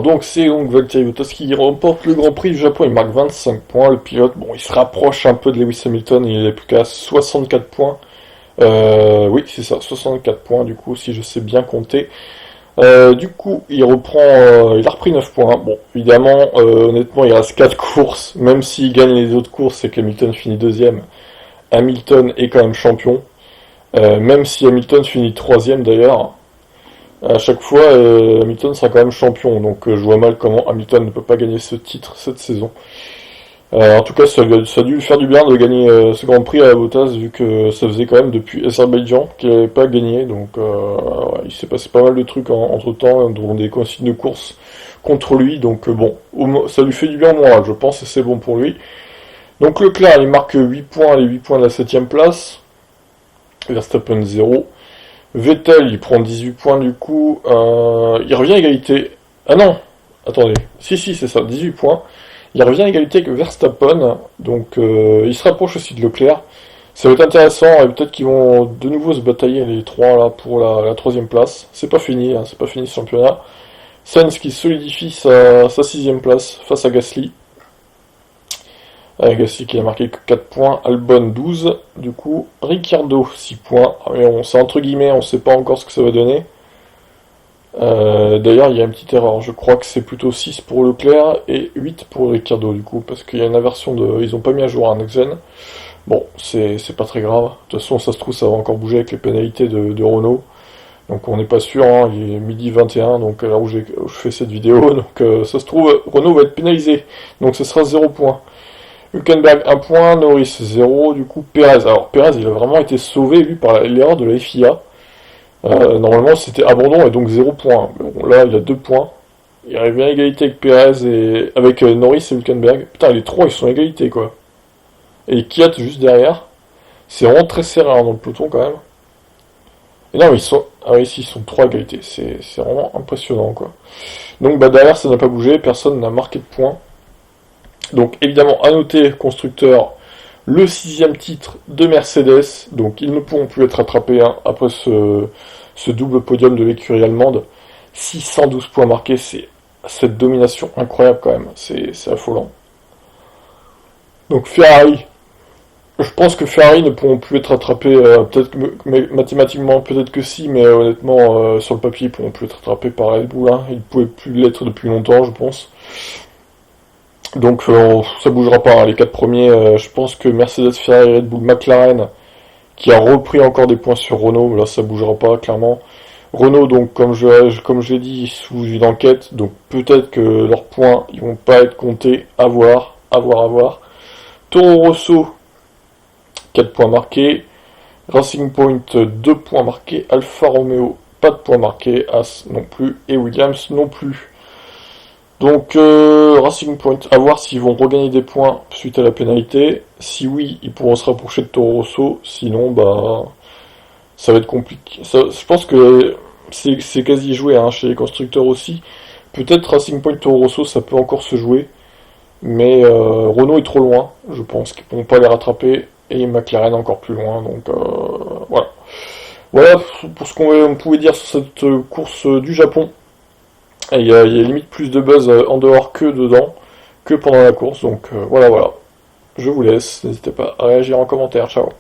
donc c'est donc Valtteri Bottas qui remporte le Grand Prix du Japon, il marque 25 points, le pilote, bon il se rapproche un peu de Lewis Hamilton, il est plus qu'à 64 points, oui c'est ça, 64 points du coup si je sais bien compter. Du coup il reprend, il a repris 9 points, bon évidemment honnêtement il reste 4 courses, même s'il gagne les autres courses et que Hamilton finit deuxième, Hamilton est quand même champion, même si Hamilton finit troisième d'ailleurs. À chaque fois, Hamilton sera quand même champion, donc je vois mal comment Hamilton ne peut pas gagner ce titre cette saison. En tout cas, ça a dû lui faire du bien de gagner ce Grand Prix à Bottas, vu que ça faisait quand même depuis Azerbaïdjan qu'il n'avait pas gagné, donc ouais, il s'est passé pas mal de trucs entre-temps, dont des consignes de course contre lui, donc bon, ça lui fait du bien au moral, je pense, et c'est bon pour lui. Donc Leclerc, il marque 8 points, les 8 points de la 7ème place, Verstappen 0. Vettel, il prend 18 points du coup, il revient à égalité. Ah non, attendez, si c'est ça, 18 points. Il revient à égalité avec Verstappen, donc il se rapproche aussi de Leclerc. Ça va être intéressant, et peut-être qu'ils vont de nouveau se batailler les trois là pour la 3ème place. C'est pas fini, hein, c'est pas fini ce championnat. Sainz qui solidifie sa 6ème place face à Gasly. Gasly qui a marqué que 4 points, Albon 12, du coup, Ricciardo 6 points, mais on sait entre guillemets, on sait pas encore ce que ça va donner. D'ailleurs, il y a une petite erreur, je crois que c'est plutôt 6 pour Leclerc et 8 pour Ricciardo, du coup, parce qu'il y a une inversion de... Ils ont pas mis à jour un next-gen. Bon, c'est pas très grave, de toute façon, ça se trouve, ça va encore bouger avec les pénalités de Renault. Donc on n'est pas sûr, hein, il est midi 21, donc à l'heure où je fais cette vidéo, donc ça se trouve, Renault va être pénalisé, donc ce sera 0 points. Hülkenberg 1 point, Norris 0, du coup Perez. Alors Perez il a vraiment été sauvé lui par l'erreur de la FIA. Normalement c'était abandon et donc 0 points. Bon, là il a 2 points. Il arrive bien à égalité avec Perez et avec Norris et Hülkenberg. Putain les trois ils sont à égalité quoi. Et Kiat juste derrière. C'est vraiment très serré hein, dans le peloton quand même. Et non mais ils sont. Ah oui si ils sont 3 à égalité. C'est vraiment impressionnant quoi. Donc bah derrière ça n'a pas bougé, personne n'a marqué de points. Donc évidemment à noter, constructeur, le 6ème titre de Mercedes, donc ils ne pourront plus être rattrapés hein, après ce double podium de l'écurie allemande. 612 points marqués, c'est cette domination incroyable quand même, c'est affolant. Donc Ferrari, je pense que Ferrari ne pourront plus être rattrapés, peut-être mathématiquement peut-être que si, mais honnêtement sur le papier ils pourront plus être rattrapés par Red Bull, hein. Ils ne pouvaient plus l'être depuis longtemps je pense. Donc ça bougera pas, hein. Les 4 premiers, je pense que Mercedes, Ferrari, Red Bull, McLaren, qui a repris encore des points sur Renault, là ça bougera pas clairement. Renault donc comme je l'ai dit sous une enquête, donc peut-être que leurs points ils vont pas être comptés, à voir. Toro Rosso, 4 points marqués, Racing Point 2 points marqués, Alfa Romeo pas de points marqués, As non plus et Williams non plus. Donc Racing Point, à voir s'ils vont regagner des points suite à la pénalité. Si oui, ils pourront se rapprocher de Toro Rosso. Sinon, bah, ça va être compliqué. Je pense que c'est quasi joué hein, chez les constructeurs aussi. Peut-être Racing Point, Toro Rosso, ça peut encore se jouer. Mais Renault est trop loin. Je pense qu'ils ne pourront pas les rattraper. Et McLaren encore plus loin. Donc voilà. Voilà pour ce qu'on pouvait dire sur cette course du Japon. Et il y a limite plus de buzz en dehors que dedans, que pendant la course. Donc voilà. Je vous laisse. N'hésitez pas à réagir en commentaire. Ciao.